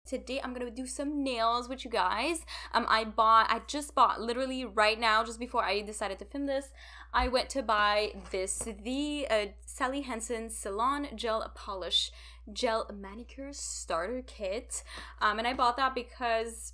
Today I'm gonna do some nails with you guys. I just bought literally right now, just before I decided to film this, I went to buy the Hansen Salon Gel Polish Gel Manicure Starter Kit. And I bought that because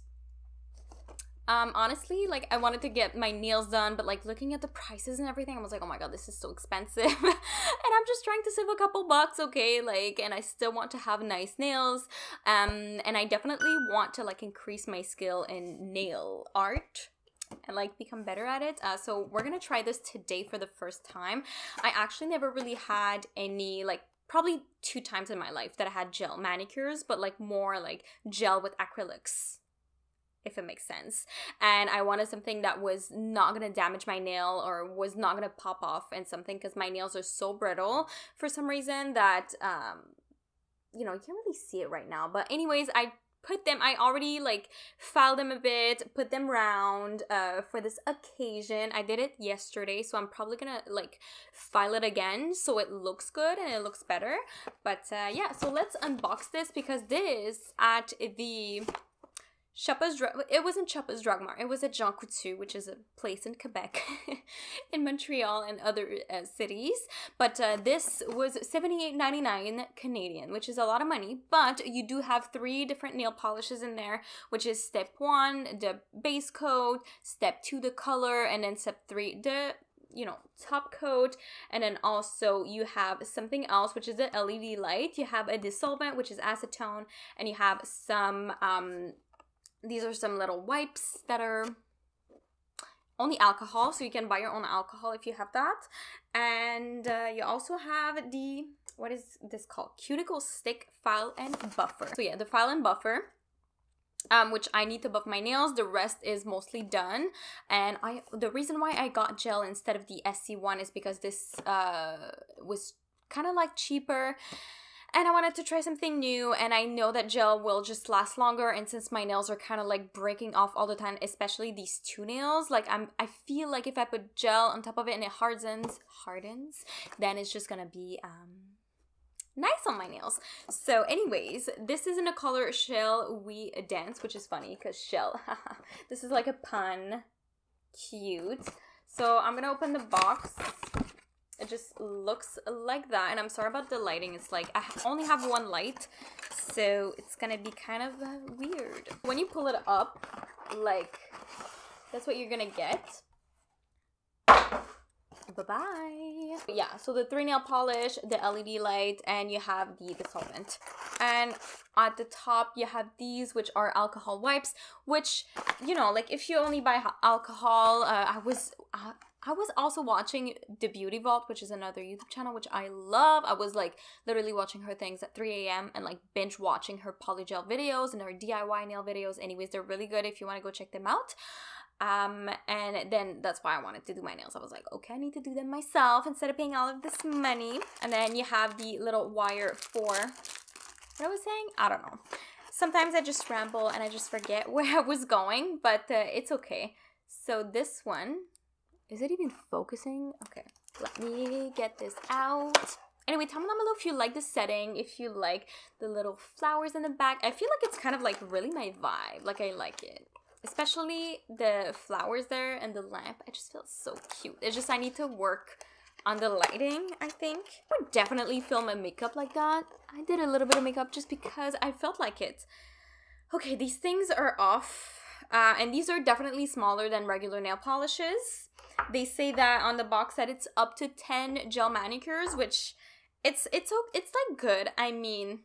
honestly, like, I wanted to get my nails done, but like looking at the prices and everything, I was like, oh my god, this is so expensive. And I'm just trying to save a couple bucks, okay, like, and I still want to have nice nails, and I definitely want to like increase my skill in nail art and like become better at it. So we're gonna try this today for the first time. I actually never really had any, like, probably 2 times in my life that I had gel manicures, but like more like gel with acrylics, if it makes sense. And I wanted something that was not gonna damage my nail or was not gonna pop off and something, because my nails are so brittle for some reason that you know, you can't really see it right now. But anyways, I already like filed them a bit, put them round for this occasion. I did it yesterday, so I'm probably gonna like file it again so it looks good and it looks better. But yeah, so let's unbox this, because this at the it wasn't Shopper's Drug Mart, it was at Jean Coutu, which is a place in Quebec, in Montreal and other cities. But this was $78.99 Canadian, which is a lot of money. But you do have 3 different nail polishes in there, which is step 1, the base coat, step 2, the color, and then step 3, the, you know, top coat. And then also you have something else, which is the LED light. You have a dissolvent, which is acetone, and you have some these are some little wipes that are only alcohol, so you can buy your own alcohol if you have that. And you also have the, what is this called? Cuticle stick file and buffer. So yeah, the file and buffer, which I need to buff my nails. The rest is mostly done. And the reason why I got gel instead of the SC1 is because this was kind of like cheaper. And I wanted to try something new, and I know that gel will just last longer. And since my nails are kind of like breaking off all the time, especially these 2 nails, like I feel like if I put gel on top of it and it hardens, then it's just gonna be nice on my nails. So anyways, this is in the color Shall We Dance, which is funny because shell, this is like a pun, cute. So I'm gonna open the box. It just looks like that, and I'm sorry about the lighting. It's like I only have 1 light, so it's gonna be kind of weird. When you pull it up, like, that's what you're gonna get. Bye-bye. Yeah, so the 3 nail polish, the LED light, and you have the solvent. And at the top, you have these, which are alcohol wipes, which, you know, like, if you only buy alcohol, I was also watching The Beauty Vault, which is another YouTube channel, which I love. I was like literally watching her things at 3 a.m. and like binge watching her polygel videos and her DIY nail videos. Anyways, they're really good if you want to go check them out. And then that's why I wanted to do my nails. I was like, okay, I need to do them myself instead of paying all of this money. And then you have the little wire for, what I was saying? I don't know. Sometimes I just ramble and I just forget where I was going, but it's okay. So this one, is it even focusing? Okay, let me get this out. Anyway, tell me down below if you like the setting, if you like the little flowers in the back. I feel like it's kind of like really my vibe. Like, I like it. Especially the flowers there and the lamp. It just feels so cute. It's just I need to work on the lighting, I think. I would definitely film a makeup like that. I did a little bit of makeup just because I felt like it. Okay, these things are off. And these are definitely smaller than regular nail polishes. They say that on the box that it's up to 10 gel manicures, which it's like good. I mean,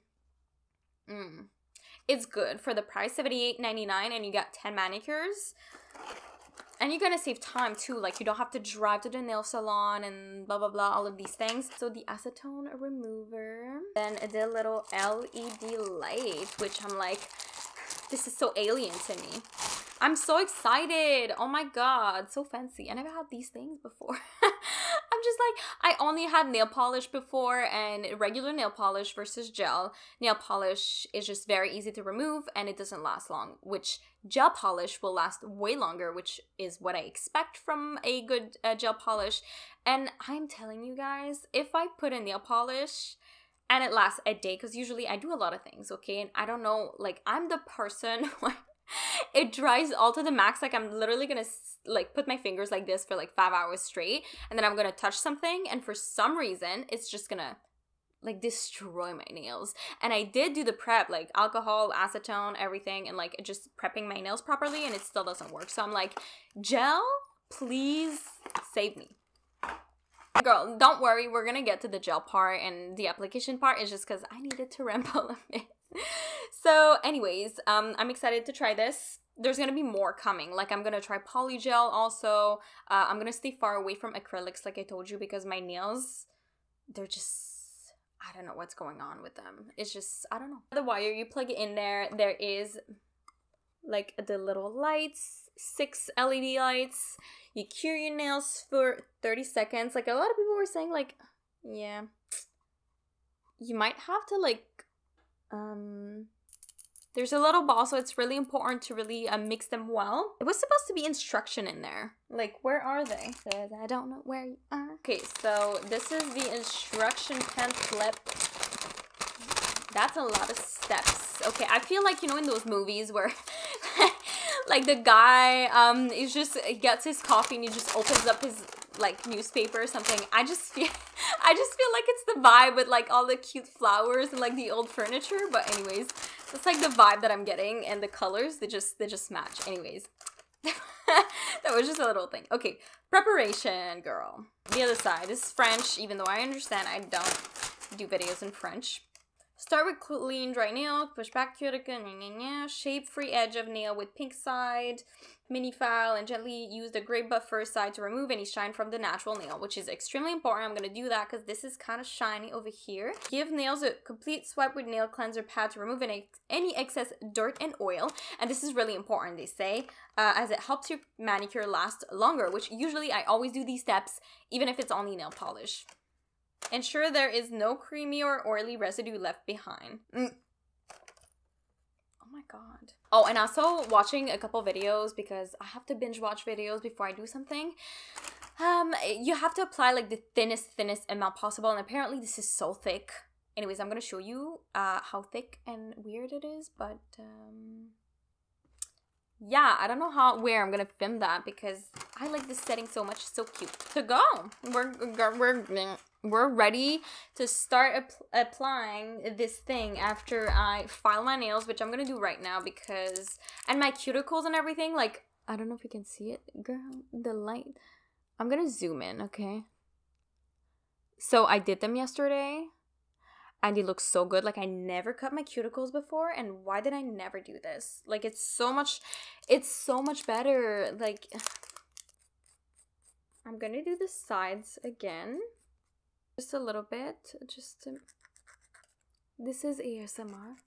it's good for the price, $78.99, and you got 10 manicures. And you're gonna save time too, like you don't have to drive to the nail salon and blah blah blah, all of these things. So the acetone remover, then the little LED light, which I'm like, this is so alien to me. I'm so excited. Oh my god, so fancy. I never had these things before. I'm just like, I only had nail polish before, and regular nail polish versus gel. Nail polish is just very easy to remove and it doesn't last long, which gel polish will last way longer, which is what I expect from a good gel polish. And I'm telling you guys, if I put a nail polish and it lasts a day, because usually I do a lot of things, okay? And I don't know, like, I'm the person when it dries all to the max, like I'm literally gonna like put my fingers like this for like 5 hours straight, and then I'm gonna touch something, and for some reason it's just gonna like destroy my nails. And I did do the prep, like alcohol, acetone, everything, and like just prepping my nails properly, and it still doesn't work. So I'm like, gel, please save me. Girl, don't worry, we're gonna get to the gel part, and the application part is just because I needed to ramble a bit. So anyways, I'm excited to try this. There's gonna be more coming. Like, I'm gonna try polygel also. I'm gonna stay far away from acrylics, like I told you, because my nails, they're just, I don't know what's going on with them. It's just, I don't know. The wire, you plug it in there. There is like the little lights, 6 LED lights. You cure your nails for 30 seconds. Like, a lot of people were saying, like, yeah, you might have to like, there's a little ball, so it's really important to really mix them well. It was supposed to be instruction in there. Like, where are they? Says, I don't know where you are. Okay, so this is the instruction pamphlet. That's a lot of steps. Okay, I feel like, you know, in those movies where like the guy is just gets his coffee and he just opens up his like newspaper or something. I just feel like it's the vibe with like all the cute flowers and like the old furniture. But anyways, it's like the vibe that I'm getting, and the colors, they just match. Anyways, that was just a little thing. Okay, preparation, girl. The other side, this is French, even though I understand I don't do videos in French. Start with clean, dry nail, push back cuticle, shape free edge of nail with pink side, mini file, and gently use the gray buffer side to remove any shine from the natural nail, which is extremely important. I'm going to do that because this is kind of shiny over here. Give nails a complete swipe with nail cleanser pad to remove any excess dirt and oil. And this is really important, they say, as it helps your manicure last longer, which usually I always do these steps, even if it's only nail polish. Ensure there is no creamy or oily residue left behind. Oh my god. Oh, and also watching a couple videos, because I have to binge watch videos before I do something. You have to apply like the thinnest amount possible, and apparently this is so thick. Anyways, I'm gonna show you how thick and weird it is, but yeah, I don't know where I'm gonna film that, because I like this setting so much. It's so cute. To go, we're ready to start applying this thing after I file my nails, which I'm gonna do right now, because, and my cuticles and everything, like, I don't know if you can see it, girl, the light. I'm gonna zoom in, okay? So I did them yesterday, and they look so good. Like, I never cut my cuticles before, and why did I never do this? Like, it's so much better. Like, I'm gonna do the sides again. Just a little bit, this is ASMR.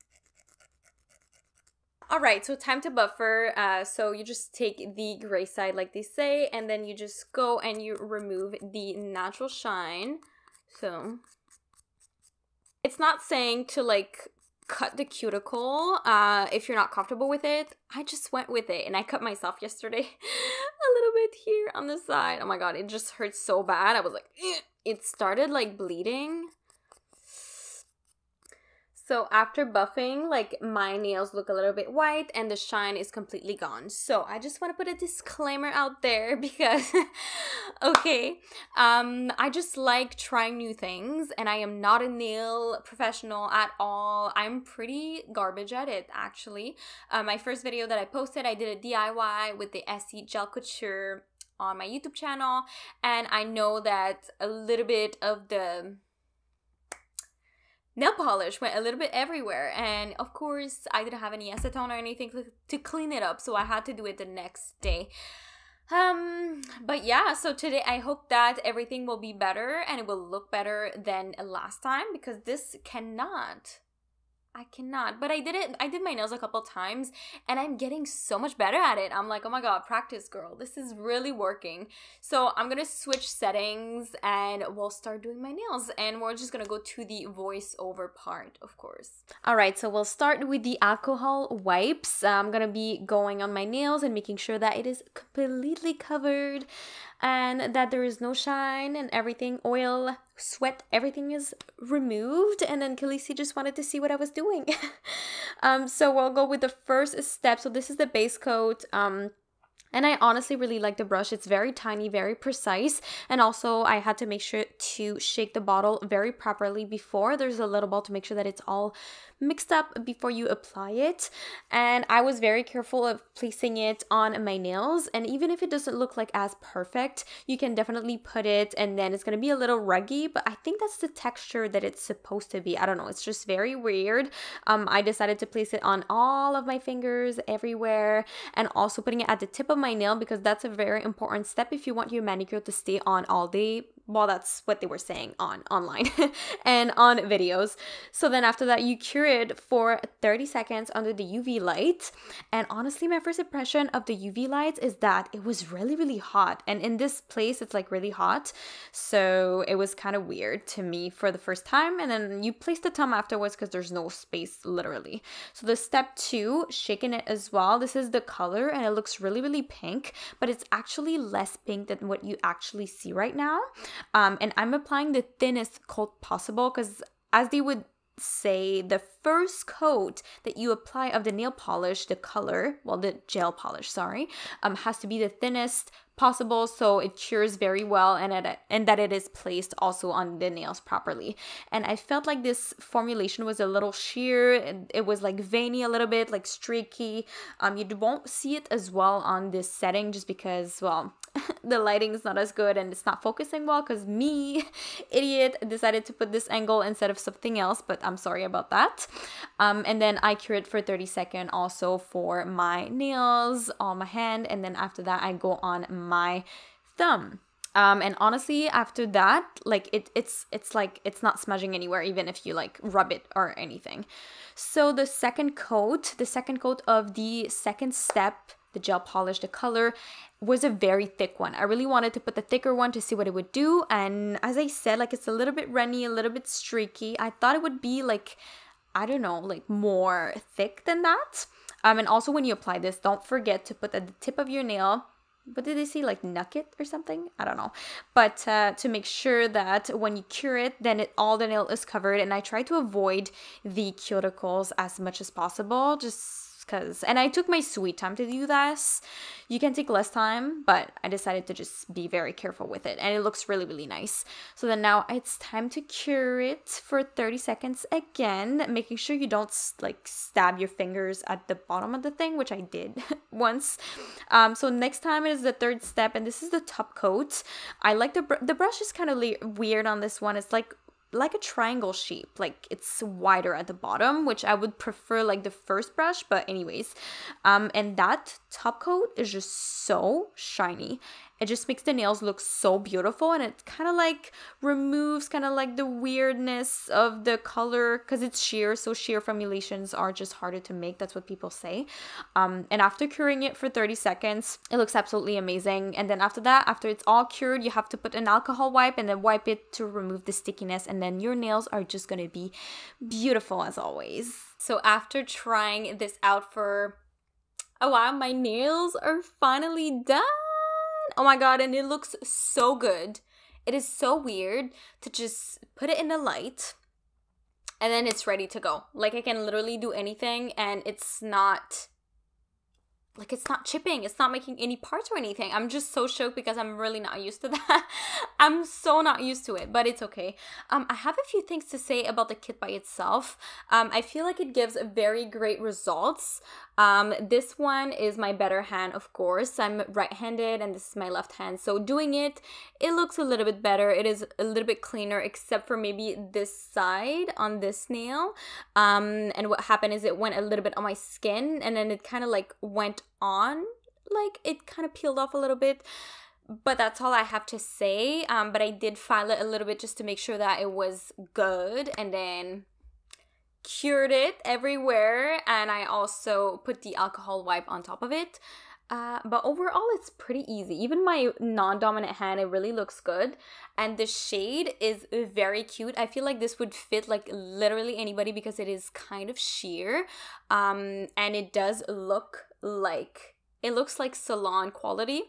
Alright, so time to buffer. So you just take the gray side like they say, and then you just go and you remove the natural shine. So it's not saying to like cut the cuticle if you're not comfortable with it. I just went with it, and I cut myself yesterday a little bit here on the side. Oh my god, it just hurts so bad. I was like, eh. It started like bleeding. So after buffing, like, my nails look a little bit white and the shine is completely gone. So I just want to put a disclaimer out there, because okay, I just like trying new things, and I am not a nail professional at all. I'm pretty garbage at it, actually. My first video that I posted, I did a DIY with the Essie Gel Couture on my YouTube channel, and I know that a little bit of the nail polish went a little bit everywhere, and of course I didn't have any acetone or anything to clean it up, so I had to do it the next day. But yeah, so today I hope that everything will be better and it will look better than last time, because this I cannot. But I did my nails a couple times, and I'm getting so much better at it. I'm like, oh my god, practice, girl. This is really working. So I'm gonna switch settings and we'll start doing my nails, and we're just gonna go to the voiceover part, of course. Alright, so we'll start with the alcohol wipes. I'm gonna be going on my nails and making sure that it is completely covered and that there is no shine and everything. Oil sweat, everything is removed, and then Khaleesi just wanted to see what I was doing. So we'll go with the first step. So this is the base coat. And I honestly really like the brush. It's very tiny, very precise. And also I had to make sure to shake the bottle very properly before. There's a little ball to make sure that it's all mixed up before you apply it. And I was very careful of placing it on my nails. And even if it doesn't look like as perfect, you can definitely put it, and then it's going to be a little ruggy. But I think that's the texture that it's supposed to be. I don't know. It's just very weird. I decided to place it on all of my fingers, everywhere, and also putting it at the tip of my nail, because that's a very important step if you want your manicure to stay on all day. Well, that's what they were saying online and on videos. So then after that, you cure it for 30 seconds under the UV light. And honestly, my first impression of the UV lights is that it was really, really hot. And in this place, it's like really hot. So it was kind of weird to me for the first time. And then you place the thumb afterwards because there's no space, literally. So the step 2, shaking it as well. This is the color, and it looks really, really pink, but it's actually less pink than what you actually see right now. And I'm applying the thinnest coat possible, because as they would say, the first coat that you apply of the nail polish, the color, well, the gel polish, sorry, has to be the thinnest possible, so it cures very well, and that it is placed also on the nails properly. And I felt like this formulation was a little sheer, and it was like veiny a little bit, like streaky. You won't see it as well on this setting just because, well, the lighting is not as good and it's not focusing well, because me, idiot, decided to put this angle instead of something else, but I'm sorry about that. And then I cure it for 30 seconds also for my nails, on my hand, and then after that I go on my thumb. And honestly, after that, like it's like it's not smudging anywhere, even if you like rub it or anything. So the second coat of the second step, the gel polish, the color, was a very thick one. I really wanted to put the thicker one to see what it would do. And as I said, like, it's a little bit runny, a little bit streaky. I thought it would be like, I don't know, like more thick than that. And also when you apply this, don't forget to put at the tip of your nail, what did they say, like nugget or something? I don't know. But to make sure that when you cure it, then all the nail is covered. And I try to avoid the cuticles as much as possible, just because, and I took my sweet time to do this. You can take less time, but I decided to just be very careful with it, and it looks really, really nice. So then now it's time to cure it for 30 seconds again, making sure you don't like stab your fingers at the bottom of the thing, which I did once. So next time it is the third step, and this is the top coat. I like the brush is kind of weird on this one. It's like a triangle shape, like it's wider at the bottom, which I would prefer like the first brush, but anyways, and that top coat is just so shiny. It just makes the nails look so beautiful, and it kind of like removes kind of like the weirdness of the color, because it's sheer, so sheer formulations are just harder to make. That's what people say. And after curing it for 30 seconds, it looks absolutely amazing. And then after that, after it's all cured, you have to put an alcohol wipe and then wipe it to remove the stickiness, and then your nails are just going to be beautiful as always. So after trying this out for a while, my nails are finally done. Oh my god, and it looks so good. It is so weird to just put it in the light and then it's ready to go. Like, I can literally do anything, and it's not like, it's not chipping, it's not making any parts or anything. I'm just so shocked because I'm really not used to that. I'm so not used to it, but it's okay. I have a few things to say about the kit by itself. I feel like it gives very great results. This one is my better hand, of course. I'm right-handed and this is my left hand. So doing it looks a little bit better. It is a little bit cleaner, except for maybe this side on this nail. And what happened is it went a little bit on my skin, and then it kind of like went on, like it kind of peeled off a little bit. But that's all I have to say. But I did file it a little bit just to make sure that it was good, and then cured it everywhere, and I also put the alcohol wipe on top of it. But overall, it's pretty easy. Even my non-dominant hand, it really looks good. And the shade is very cute. I feel like this would fit like literally anybody because it is kind of sheer. And it does look like, it looks like salon quality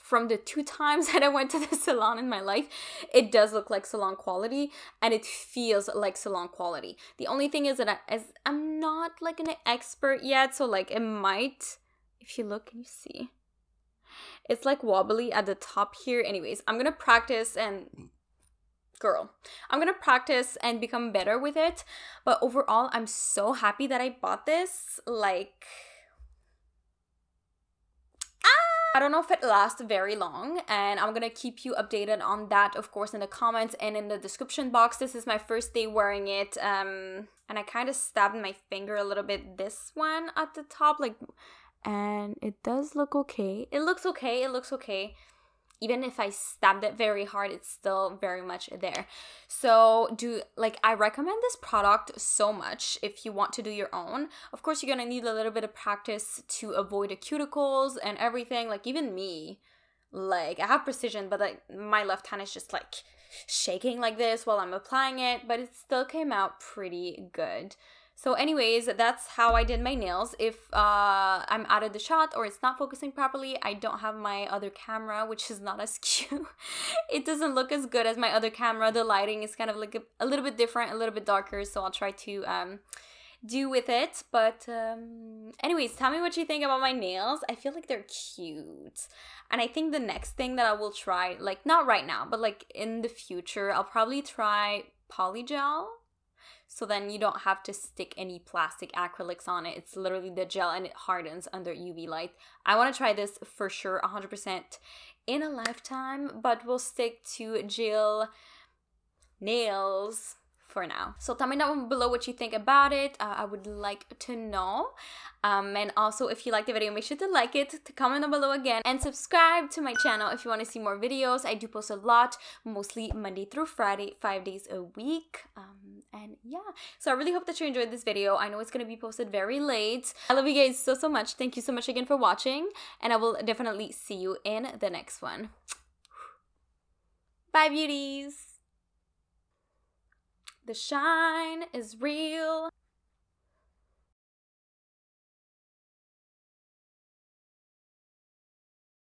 from the 2 times that I went to the salon in my life, it does look like salon quality and it feels like salon quality. The only thing is that I'm not like an expert yet, so like it might, if you look, can you see? It's like wobbly at the top here. Anyways, I'm gonna practice and I'm gonna practice and become better with it. But overall, I'm so happy that I bought this. Like, I don't know if it lasts very long, and I'm gonna keep you updated on that, of course, in the comments and in the description box. This is my first day wearing it, and I kind of stabbed my finger a little bit, this one at the top, like, and it does look okay. It looks okay. Even if I stabbed it very hard, it's still very much there. So I recommend this product so much if you want to do your own. Of course, you're gonna need a little bit of practice to avoid the cuticles and everything. Like even me, like I have precision, but like my left hand is just like shaking like this while I'm applying it, but it still came out pretty good. So anyways, that's how I did my nails. If I'm out of the shot or it's not focusing properly, I don't have my other camera, which is not as cute. It doesn't look as good as my other camera. The lighting is kind of like a little bit different, a little bit darker, so I'll try to do with it. But anyways, tell me what you think about my nails. I feel like they're cute. And I think the next thing that I will try, like not right now, but like in the future, I'll probably try polygel. So then you don't have to stick any plastic acrylics on it. It's literally the gel and it hardens under UV light. I want to try this for sure 100% in a lifetime, but we'll stick to gel nails for now. So tell me down below what you think about it. I would like to know. And also if you like the video, make sure to like it, to comment down below again, and subscribe to my channel if you want to see more videos. I do post a lot, mostly Monday through Friday, 5 days a week. And yeah, so I really hope that you enjoyed this video. I know it's going to be posted very late. I love you guys so much. Thank you so much again for watching, and I will definitely see you in the next one. Bye, beauties. The shine is real.